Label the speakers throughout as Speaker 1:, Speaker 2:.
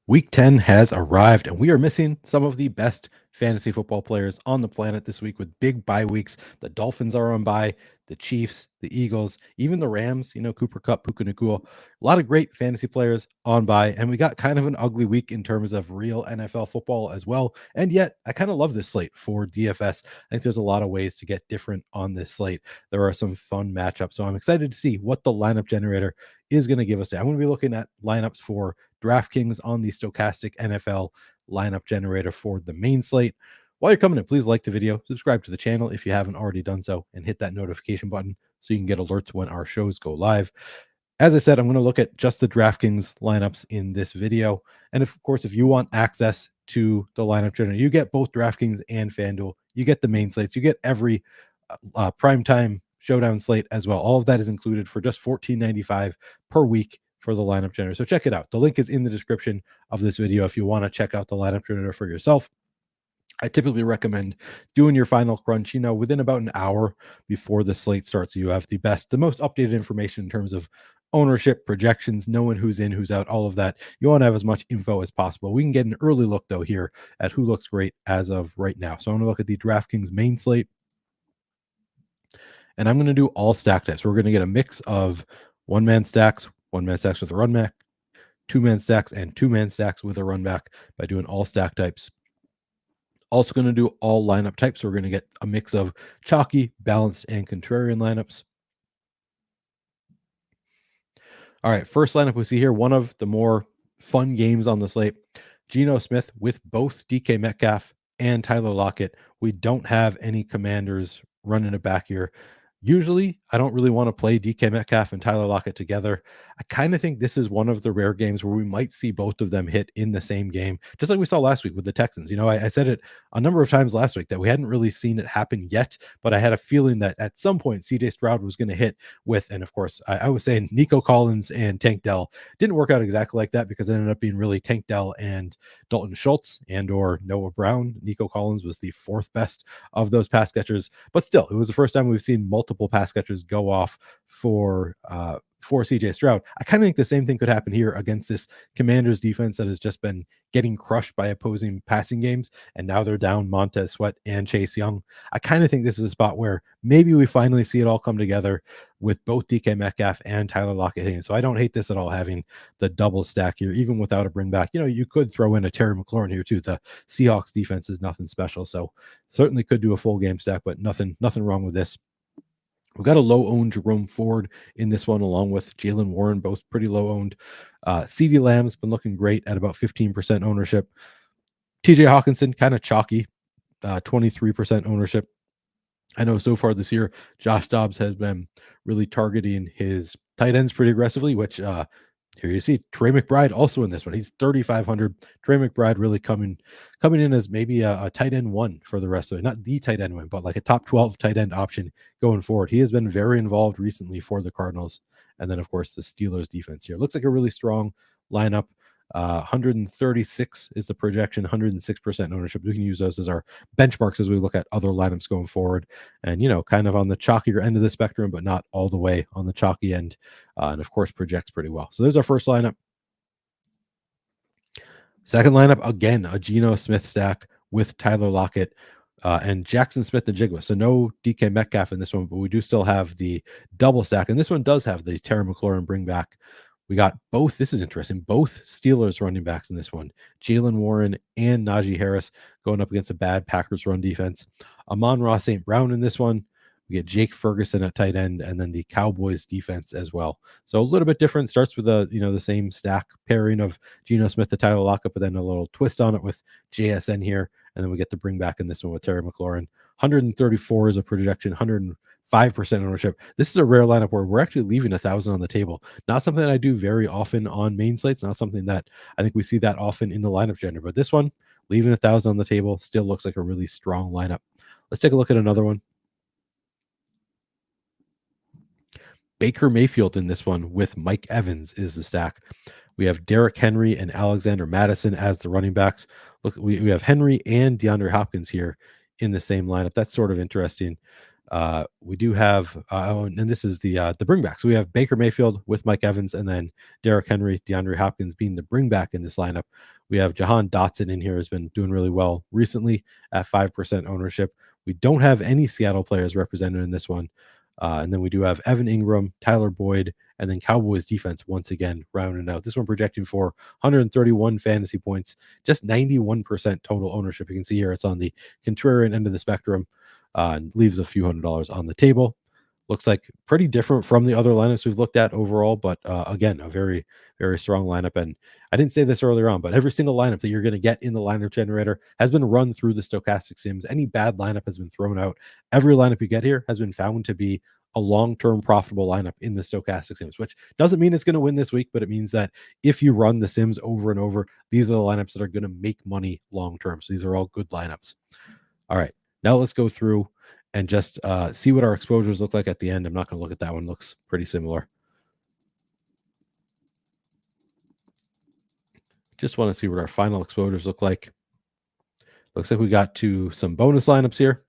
Speaker 1: Week 10 has arrived, and we are missing some of the best fantasy football players on the planet this week with big bye weeks. The Dolphins are on bye, the Chiefs, the Eagles, even the Rams, Cooper Kupp, Puka Nacua. A lot of great fantasy players on bye, and we got kind of an ugly week in terms of real NFL football as well. And yet, I kind of love this slate for DFS. I think there's a lot of ways to get different on this slate. There are some fun matchups, so I'm excited to see what the lineup generator is going to give us. I'm going to be looking at lineups for DraftKings on the Stokastic NFL lineup generator for the main slate. While you're coming in, please like the video, subscribe to the channel if you haven't already done so, and hit that notification button so you can get alerts when our shows go live. As I said, I'm going to look at just the DraftKings lineups in this video. And of course, if you want access to the lineup generator, you get both DraftKings and FanDuel. You get the main slates. You get every primetime showdown slate as well. All of that is included for just $14.95 per week for the lineup generator. So check it out. The link is in the description of this video if you want to check out the lineup generator for yourself. I typically recommend doing your final crunch, within about an hour before the slate starts. So you have the most updated information in terms of ownership, projections, knowing who's in, who's out, all of that. You want to have as much info as possible. We can get an early look, though, here at who looks great as of right now. So I'm going to look at the DraftKings main slate, and I'm going to do all stack types. We're going to get a mix of one-man stacks with a run back, two-man stacks, and two-man stacks with a run back by doing all stack types. Also going to do all lineup types. So we're going to get a mix of chalky, balanced, and contrarian lineups. All right, first lineup we see here, one of the more fun games on the slate. Geno Smith with both DK Metcalf and Tyler Lockett. We don't have any Commanders running it back here. Usually, I don't really want to play DK Metcalf and Tyler Lockett together. I kind of think this is one of the rare games where we might see both of them hit in the same game, just like we saw last week with the Texans. I said it a number of times last week that we hadn't really seen it happen yet, but I had a feeling that at some point CJ Stroud was going to hit with, and of course, I was saying Nico Collins and Tank Dell. Didn't work out exactly like that because it ended up being really Tank Dell and Dalton Schultz and or Noah Brown. Nico Collins was the fourth best of those pass catchers, but still, it was the first time we've seen multiple pass catchers go off for CJ Stroud. I kind of think the same thing could happen here against this Commanders defense that has just been getting crushed by opposing passing games, and now they're down Montez Sweat and Chase Young. I kind of think this is a spot where maybe we finally see it all come together with both DK Metcalf and Tyler Lockett hitting. So I don't hate this at all, having the double stack here, even without a bring back. You could throw in a Terry McLaurin here too. The Seahawks defense is nothing special, so certainly could do a full game stack, but nothing wrong with this. We've got a low-owned Jerome Ford in this one, along with Jalen Warren, both pretty low-owned. CeeDee Lamb's been looking great at about 15% ownership. TJ Hawkinson, kind of chalky, 23% ownership. I know so far this year, Josh Dobbs has been really targeting his tight ends pretty aggressively, which here you see Trey McBride also in this one. He's 3,500. Trey McBride really coming in as maybe a tight end one for the rest of it. Not the tight end one, but like a top 12 tight end option going forward. He has been very involved recently for the Cardinals. And then, of course, the Steelers defense here. Looks like a really strong lineup. 136 is the projection, 106% ownership. We can use those as our benchmarks as we look at other lineups going forward, and kind of on the chalkier end of the spectrum, but not all the way on the chalky end, and of course projects pretty well. So there's our first lineup. Second lineup, again, a Geno Smith stack with Tyler Lockett and Jackson Smith and Jigba. So no DK Metcalf in this one, but we do still have the double stack, and this one does have the Terry McLaurin bring back. We got both. This is interesting. Both Steelers running backs in this one. Jalen Warren and Najee Harris going up against a bad Packers run defense. Amon-Ra St. Brown in this one. We get Jake Ferguson at tight end, and then the Cowboys defense as well. So a little bit different. Starts with the same stack pairing of Geno Smith to Tyler Lockett, but then a little twist on it with JSN here. And then we get the bring back in this one with Terry McLaurin. 134 is a projection, 105% ownership. This is a rare lineup where we're actually leaving 1,000 on the table. Not something that I do very often on main slates. Not something that I think we see that often in the lineup generator. But this one, leaving 1,000 on the table, still looks like a really strong lineup. Let's take a look at another one. Baker Mayfield in this one with Mike Evans is the stack. We have Derrick Henry and Alexander Madison as the running backs. Look, we have Henry and DeAndre Hopkins here in the same lineup. That's sort of interesting. We do have, and this is the bringback. So we have Baker Mayfield with Mike Evans, and then Derrick Henry, DeAndre Hopkins being the bringback in this lineup. We have Jahan Dotson in here, has been doing really well recently at 5% ownership. We don't have any Seattle players represented in this one. And then we do have Evan Ingram, Tyler Boyd, and then Cowboys defense once again rounding out. This one projecting for 131 fantasy points, just 91% total ownership. You can see here it's on the contrarian end of the spectrum. And leaves a few $100s on the table. Looks like pretty different from the other lineups we've looked at overall, but again, a very, very strong lineup. And I didn't say this earlier on, but every single lineup that you're going to get in the lineup generator has been run through the Stokastic Sims. Any bad lineup has been thrown out. Every lineup you get here has been found to be a long-term profitable lineup in the Stokastic Sims, which doesn't mean it's going to win this week, but it means that if you run the Sims over and over, these are the lineups that are going to make money long-term. So these are all good lineups. All right. Now let's go through and just see what our exposures look like at the end. I'm not going to look at that one. Looks pretty similar. Just want to see what our final exposures look like. Looks like we got to some bonus lineups here.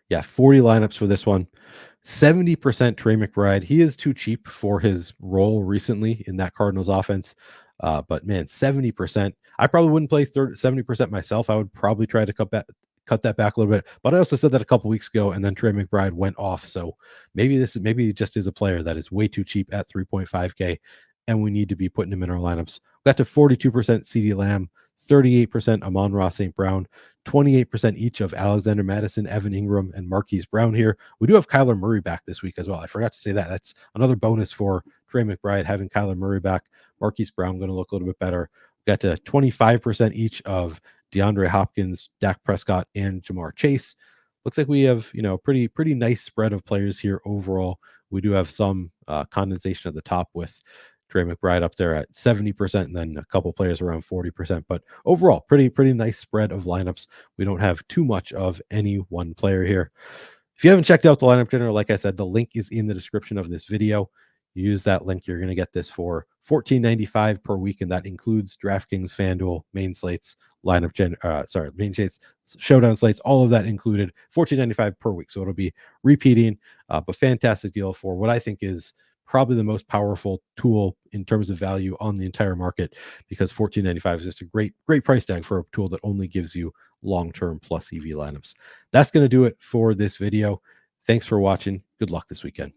Speaker 1: Yeah, 40 lineups for this one. 70% Trey McBride. He is too cheap for his role recently in that Cardinals offense. But man, 70%. I probably wouldn't play 70% myself. I would probably try to cut that back a little bit. But I also said that a couple weeks ago, and then Trey McBride went off. So maybe he just is a player that is way too cheap at 3.5K, and we need to be putting him in our lineups. We got to 42% CeeDee Lamb, 38% Amon-Ra St. Brown, 28% each of Alexander Mattison, Evan Ingram, and Marquise Brown here. We do have Kyler Murray back this week as well. I forgot to say that. That's another bonus for Trey McBride, having Kyler Murray back. Marquise Brown going to look a little bit better. We got to 25% each of DeAndre Hopkins, Dak Prescott, and Jamar Chase. Looks like we have, pretty nice spread of players here overall. We do have some condensation at the top with Trey McBride up there at 70%, and then a couple players around 40%. But overall, pretty nice spread of lineups. We don't have too much of any one player here. If you haven't checked out the lineup generator, like I said, the link is in the description of this video. You use that link, you're going to get this for $14.95 per week, and that includes DraftKings, FanDuel, main slates, main slates, showdown slates, all of that included. $14.95 per week, so it'll be repeating, but fantastic deal for what I think is probably the most powerful tool in terms of value on the entire market, because $14.95 is just a great price tag for a tool that only gives you long-term plus EV lineups. That's going to do it for this video. Thanks for watching. Good luck this weekend.